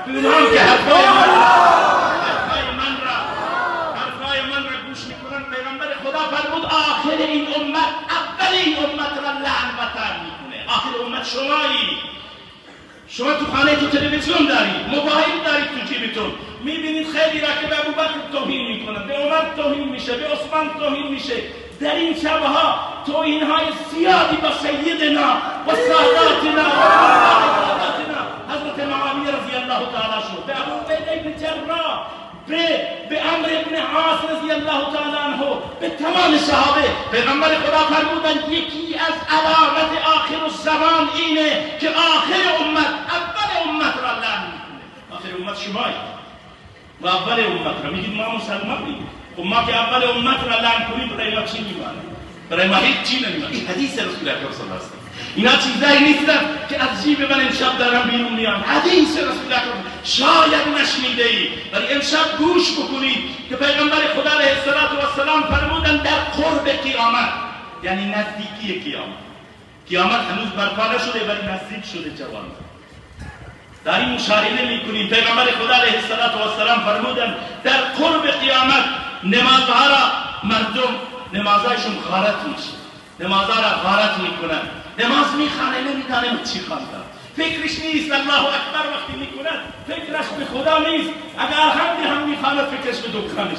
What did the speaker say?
به اونها که حرفای من را گوش میکنن. پیغمبر خدا فرمود آخر این امت اول این امت را لعن و طرد میکنه. آخر امت شمایی. شما تو خانه تو تلویزیون دارید، موبایل دارید تو جیبتون، میبینید خیلی را که به ابوبکر توهین میکنن، به عمر توهین میشه، به عثمان توهین میشه. در این شبها توهین‌های زیادی با سیدنا و ساداتنا و ساداتنا حضرت معاویه رضی الله تعالی شد، به ابو عبیده بن جراح، به عمرو بن عاص رضی الله تعالی عنه، به تمام صحابه. پیغمبر خدا فرمودند یکی از علامت آخر الزمان اینه که آخر امت اول امت را لعن میکنه. آخر امت شمایید و اول امت را میگید ما مسلمان میگید. خب ما که اول امت را لعن کنیم برای ما چی میمانه؟ برای ما هیچ چی نمیمانه. این حدیث رسول الله صلی الله علیه و سلم. اینا چیزایی نیستن که از جیب من امشب دارم بیرون میان. حدیث رسول الله شاید نشنیده ای ولی امشب گوش بکنید که پیغمبر خدا علیه السلام فرمودن در قرب قیامت، یعنی نزدیکی قیامت هنوز برپا نشده ولی نزدیک شده جوان. در این مشاهده میکنیم پیغمبر خدا علیه السلام فرمودن در قرب قیامت نمازها را مردم نمازهایشون غارت میشه، نمازها را غارت میکنن، نماز میخوانه نمیدانه چی خوانده، فکرش نیست الله اکبر وقتی میکنه فکرش به خدا نیست، اگر هم میخواند فکرش به دکانش.